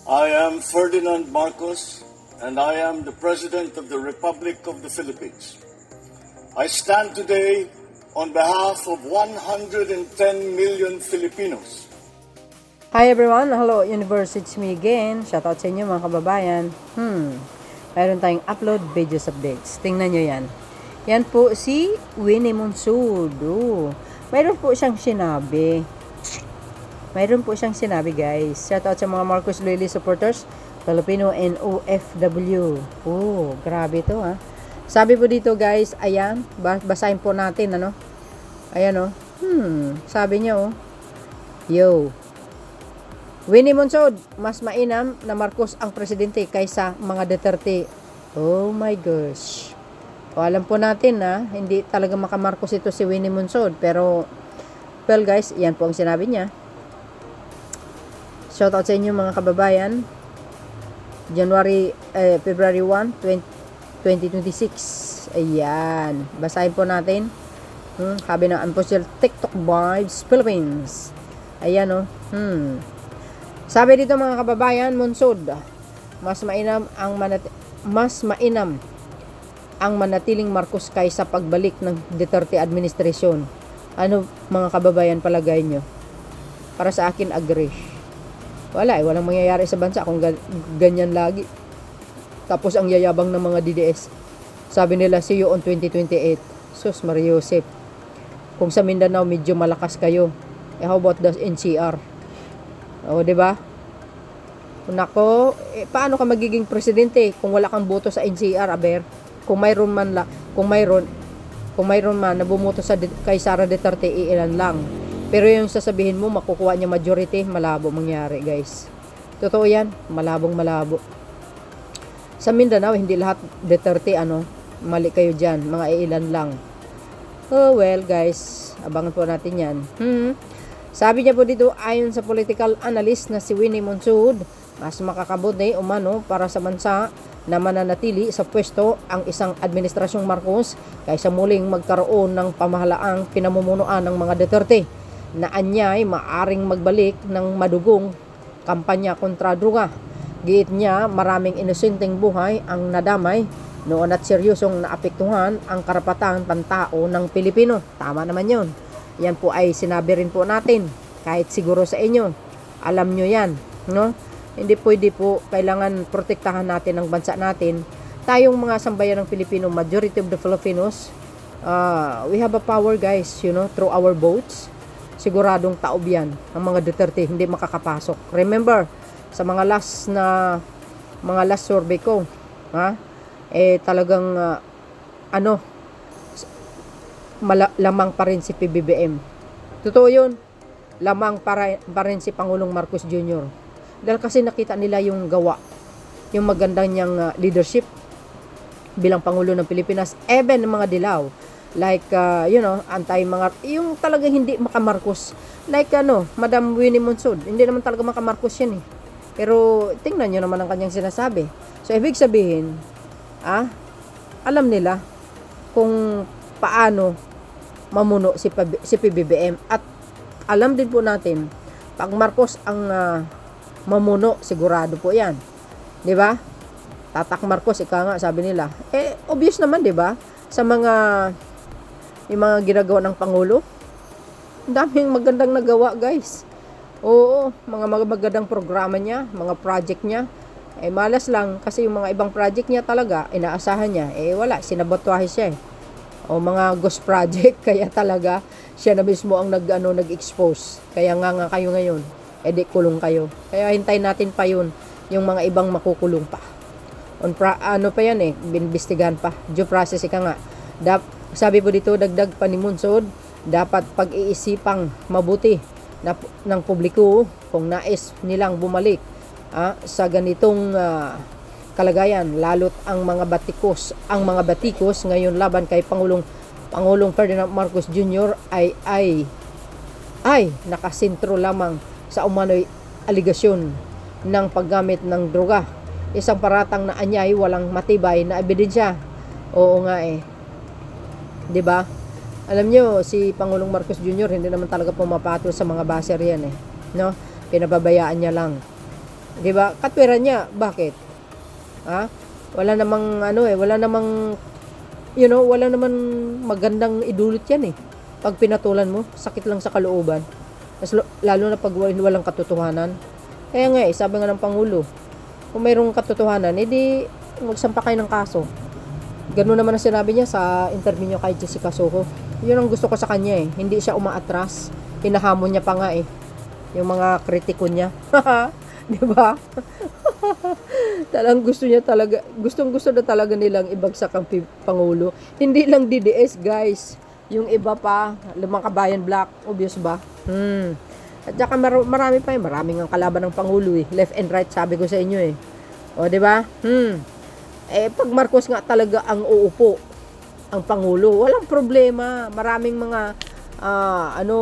I am Ferdinand Marcos, and I am the President of the Republic of the Philippines. I stand today on behalf of 110 million Filipinos. Hi everyone! Hello Universe, it's me again. Shoutout sa inyo mga kababayan. Mayroon tayong upload videos updates. Tingnan nyo yan. Yan po si Winnie Monsud. Mayroon po siyang sinabi. Guys. Shoutout sa mga Marcos Loyalist supporters, Filipino and OFW. Grabe to ha. Sabi po dito guys, ayan, basahin po natin ano. Ayan sabi niya Yo. Winnie Monsud, mas mainam na Marcos ang presidente kaysa mga Duterte. Oh my gosh. Alam po natin na hindi talaga makamarcos ito si Winnie Monsud, pero well guys, yan po ang sinabi niya. Shoutout sa inyo mga kababayan. February 1, 2026. Ayan. Basahin po natin. Sabi ng Unofficial TikTok Vibes Philippines. Ayan Sabi dito mga kababayan, Monsud, mas mainam ang manatiling Marcos kaysa pagbalik ng Duterte administration. Ano mga kababayan palagay nyo? Para sa akin, agree. Walang mangyayari sa bansa kung ganyan lagi. Tapos ang yayabang ng mga DDS. Sabi nila, see you on 2028. Sus Mariosep. Kung sa Mindanao medyo malakas kayo, how about the NCR? Diba? Nako, paano ka magiging presidente kung wala kang boto sa NCR, aber? Kung mayroon man na bumoto kay Sara Duterte, ilan lang. Pero yung sasabihin mo, makukuha niya majority, malabo mangyari, guys. Totoo yan, malabo. Sa Mindanao, hindi lahat Duterte, mali kayo dyan, mga ilan lang. Well, guys, abangan po natin yan. Sabi niya po dito, ayon sa political analyst na si Winnie Monsud, mas makakabuti umano para sa bansa na mananatili sa pwesto ang isang administrasyong Marcos kaysa muling magkaroon ng pamahalaang pinamumunuan ng mga Duterte na anyay maaring magbalik ng madugong kampanya kontra droga. Giit niya, maraming inosenteng buhay ang nadamay noon at seryosong naapektuhan ang karapatan pantao ng Pilipino. Tama naman yun. Yan po ay sinabi rin po natin. Kahit siguro sa inyo, alam nyo yan. No? Hindi pwede po, kailangan protektahan natin ang bansa natin. Tayong mga sambayan ng Pilipino, majority of the Filipinos, we have a power guys, through our votes. Siguradong taob yan ang mga Duterte, hindi makakapasok. Remember, sa mga last survey ko, talagang lamang pa rin si PBBM. Totoo yun, lamang pa rin si Pangulong Marcos Jr. Dahil kasi nakita nila yung gawa, yung magandang niyang leadership bilang Pangulo ng Pilipinas, even ng mga dilaw. Like, yung talagang hindi makamarcos. Like, Madam Winnie Monsud, hindi naman talaga makamarcos yan Pero, tingnan nyo naman ang kanyang sinasabi. So, ibig sabihin, alam nila kung paano mamuno si PBBM. At alam din po natin, pag Marcos ang mamuno, sigurado po yan. Diba? Tatak Marcos, ika nga, sabi nila. Obvious naman, diba? Sa yung mga ginagawa ng Pangulo. Daming magandang nagawa, guys. Oo, mga magandang programa niya, mga project niya. Malas lang kasi yung mga ibang project niya talaga, inaasahan niya. Wala, sinabotwahe siya O mga ghost project, kaya talaga siya na mismo ang nag-expose. Kaya nga kayo ngayon, di kulong kayo. Kaya hintayin natin pa yun, yung mga ibang makukulong pa. Pa yan binibestigahan pa. Due process ika nga. Sabi po dito, dagdag pa ni Monsud, dapat pag-iisipang mabuti ng publiko kung nais nilang bumalik sa ganitong kalagayan, lalo't ang mga batikos ngayon laban kay Pangulong Ferdinand Marcos Jr. ay nakasentro lamang sa umano'y aligasyon ng paggamit ng droga. Isang paratang na anyay, walang matibay na ebidensya. Oo nga 'Di ba? Alam nyo, si Pangulong Marcos Jr. hindi naman talaga pumapatol sa mga baser yan No? Pinababayaan niya lang. 'Di ba? Katwiran niya. Bakit? Ha? Wala namang wala namang wala naman magandang idulot 'yan eh. Pag pinatulan mo, sakit lang sa kalooban. Lalo na pag walang katotohanan. Kaya nga sabi nga ng Pangulo, kung mayroong katotohanan, edi magsampa kayo ng kaso. Ganun naman ang sinabi niya sa interview niya kay Jessica Soho. Yun ang gusto ko sa kanya eh. Hindi siya umaatras. Hinahamon niya pa nga eh. Yung mga kritiko niya. Di ba? Talagang gusto niya talaga, gustong-gusto na talaga nilang ibagsak ang Pangulo. Hindi lang DDS, guys. Yung iba pa, Limang Kabayan Black, obvious ba? At saka marami pa eh. Maraming ang kalaban ng Pangulo eh. Left and right, sabi ko sa inyo eh. O, di ba? Pag Marcos nga talaga ang uupo, ang Pangulo, walang problema. Maraming mga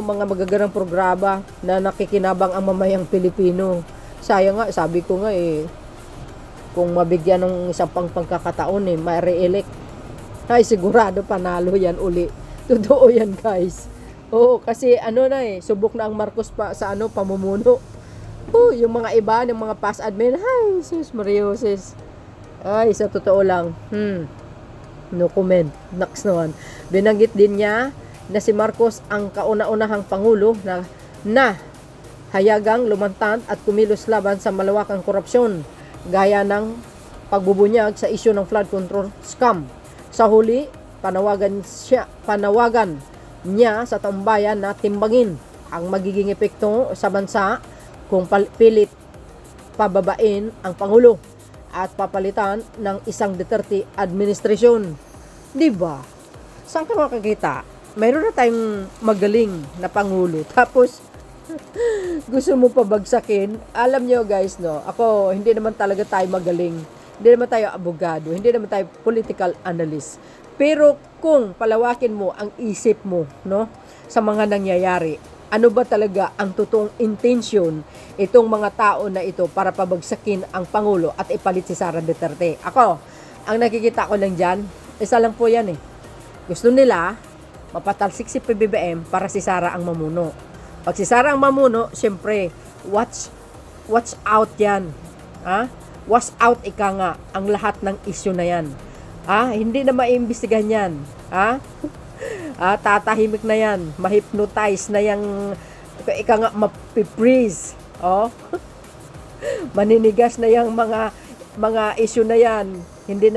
mga magagarang programa na nakikinabang ang mamayang Pilipino. Sayang nga, sabi ko nga eh, kung mabigyan ng isang pangkakataon eh, ma-re-elect, ay sigurado panalo yan uli. Totoo yan, guys. Oo, kasi subok na ang Marcos pa sa pamumuno. Yung mga iba, yung mga past admin, ay, sus, Mariosis. Ay, sa totoo lang. No comment. Next naman. Binanggit din niya na si Marcos ang kauna-unahang Pangulo na hayagang lumantad at kumilos laban sa malawakang korupsyon, gaya ng pagbubunyag sa isyu ng flood control scam. Sa huli, panawagan niya sa taong bayan na timbangin ang magiging epekto sa bansa kung pilit pababain ang Pangulo at papalitan ng isang Duterte administrasyon. Diba? Saan ka makakita? Mayroon na tayong magaling na Pangulo. Tapos, gusto mo pabagsakin? Alam nyo guys, no? Ako, hindi naman talaga tayo magaling. Hindi naman tayo abogado. Hindi naman tayo political analyst. Pero kung palawakin mo ang isip mo, no? Sa mga nangyayari, ano ba talaga ang totoong intention itong mga tao na ito para pabagsakin ang Pangulo at ipalit si Sara Duterte? Ako, ang nakikita ko lang dyan, isa lang po yan eh. Gusto nila mapatalsik si PBBM para si Sara ang mamuno. Pag si Sara ang mamuno, syempre, watch out yan. Ha? Watch out ika nga ang lahat ng issue na yan. Hindi na maiimbestigahan yan. Tatahimik na yan. Mahipnotize na yung ika nga mapiprease. Maninigas na yung mga issue na yan. Hindi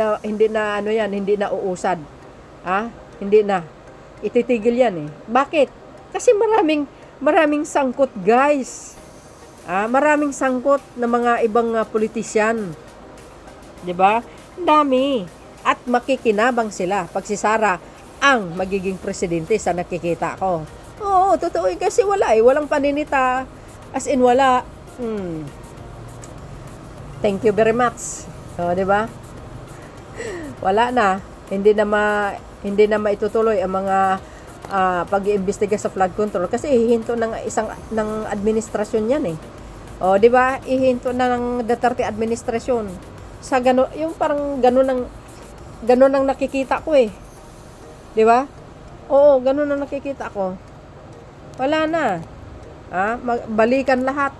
na uusad. Hindi na. Ititigil yan eh. Bakit? Kasi maraming sangkot, guys. Maraming sangkot na mga ibang politisyan. 'Di ba? Dami. At makikinabang sila pag si Sara ang magiging presidente sa nakikita ko. Oo, totoo kasi walang paninita. As in wala. Thank you very much. 'Di ba? Wala na. Hindi na maitutuloy ang mga pag-iimbestiga sa flood control kasi ihinto ng administrasyon 'yan eh. 'Di ba? Ihinto na ng Duterte administrasyon. Sa yung parang ganun ang nakikita ko eh. 'Di ba? Oo, ganun ang nakikita ko. Wala na. Balikan lahat.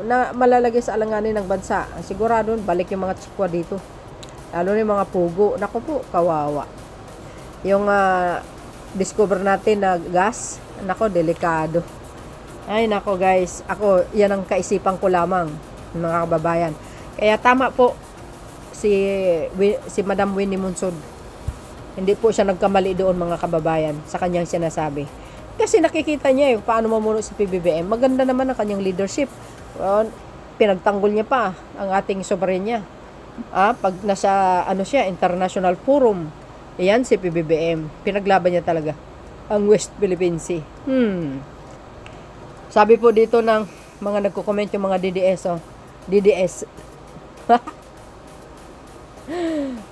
Na malalagay sa alanganin ng bansa. Sigurado balik yung mga tsikwa dito. Lalo na yung mga pugo. Naku po, kawawa. Yung discover natin na gas, nako, delikado. Ay, nako guys, yan ang kaisipan ko lamang, mga kababayan. Kaya tama po si Madam Winnie Monsod. Hindi po siya nagkamali doon, mga kababayan, sa kanyang sinasabi. Kasi nakikita niya paano mamuno si PBBM. Maganda naman ang kanyang leadership. Pinagtanggol niya pa ang ating soberenya. Pag nasa international forum, ayan si PBBM, pinaglaban niya talaga ang West Philippine Sea. Sabi po dito ng mga nagko-comment yung mga DDS, DDS.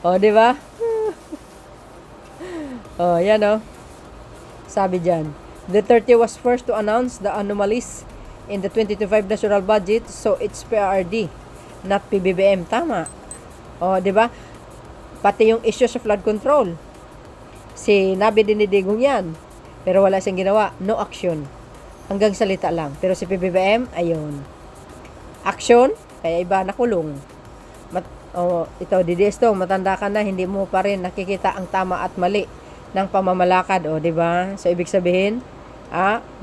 Di ba? Yan Sabi diyan, Duterte was first to announce the anomalies in the 2025 national budget, so it's PRD, not PBBM. Tama. Di ba? Pati yung issue sa flood control. Sinabi din ni Digong yan. Pero wala siyang ginawa. No action. Hanggang salita lang. Pero si PBBM, ayun. Action, kaya iba nakulong. Ito, DDS to, matanda ka na, hindi mo pa rin nakikita ang tama at mali ng pamamalakad, di ba? So, ibig sabihin,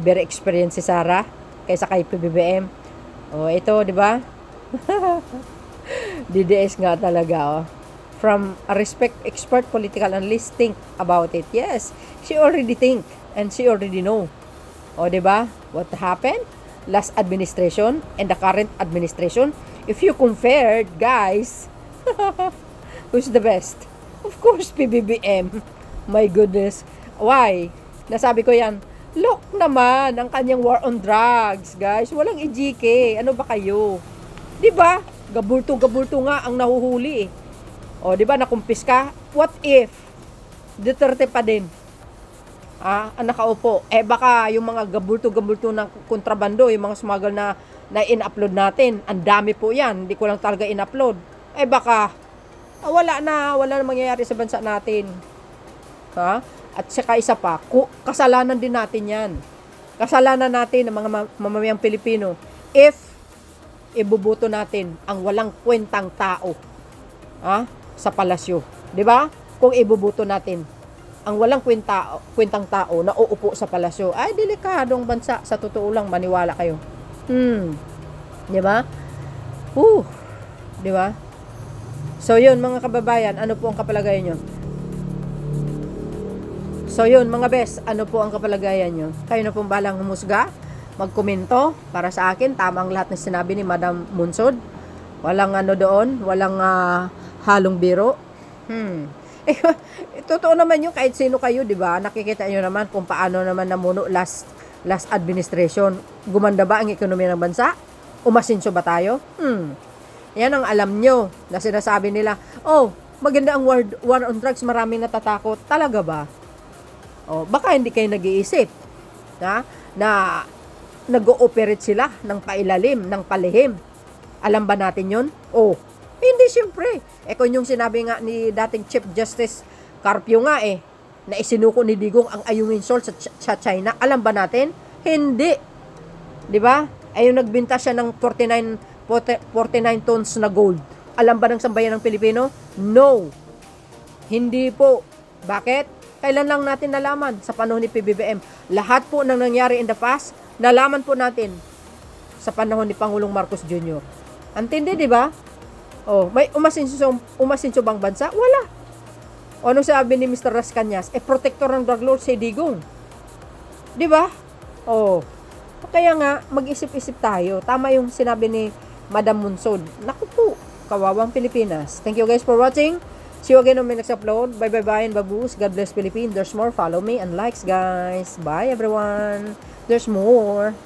very experienced si Sara kaysa kay PBBM. Ito, di ba? DDS nga talaga, From a respect expert political analyst, think about it. Yes, she already think and she already know. Di ba? What happened? Last administration and the current administration. If you compared, guys, who's the best? Of course, PBBM. My goodness. Why? Nasabi ko yan. Look naman ang kanyang war on drugs, guys. Walang EGK. Ano ba kayo? Di ba? Gabulto-gabulto nga ang nahuhuli. Di ba? Nakumpis ka? What if Duterte pa din? Ang nakaupo. Baka yung mga gabulto-gabulto ng kontrabando, yung mga smuggle na in-upload natin, ang dami po yan. Hindi ko lang talaga in-upload. Baka wala na mangyayari sa bansa natin. At saka isa pa, kasalanan din natin yan. Kasalanan natin ng mga mamamayang Pilipino if ibubuto natin ang walang kwentang tao sa palasyo. 'Di ba? Kung ibubuto natin ang walang kwentang tao na uupo sa palasyo, ay delikadong bansa, sa totoo lang, maniwala kayo. 'Di ba? 'Di ba? So yun, mga kababayan, ano po ang kapalagayan nyo? So yun, mga best, ano po ang kapalagayan nyo? Kayo na pong balang humusga, magkomento para sa akin. Tama ang lahat ng sinabi ni Madam Munsod. Walang doon, walang halong biro. Totoo naman yun, kahit sino kayo, di ba? Nakikita nyo naman kung paano naman namuno last administration. Gumanda ba ang ekonomiya ng bansa? Umasinso ba tayo? Yan ang alam nyo na sinasabi nila, maganda ang war on drugs, maraming natatakot. Talaga ba? Baka hindi kayo nag-iisip na nag-ooperate sila ng pailalim, ng palihim. Alam ba natin yun? Hindi siyempre. Kung yung sinabi nga ni dating Chief Justice Carpio nga na isinuko ni Digong ang Ayungin Sol sa China. Alam ba natin? Hindi. Di ba? Yung nagbinta siya ng 49 tons na gold. Alam ba ng sambayan ng Pilipino? No. Hindi po. Bakit? Kailan lang natin nalaman? Sa panahon ni PBBM. Lahat po ng nangyari in the past, nalaman po natin sa panahon ni Pangulong Marcos Jr. Antindi, di ba? May umasinso bang bansa? Wala. Anong sabi ni Mr. Rascañas? Protector ng drug lord si Digong. Di ba? Kaya nga, mag-isip-isip tayo. Tama yung sinabi ni Madam Munsod. Naku po, kawawang Pilipinas. Thank you guys for watching. See you again on my next upload. Bye-bye and baboos. God bless Philippines. There's more. Follow me and likes, guys. Bye, everyone. There's more.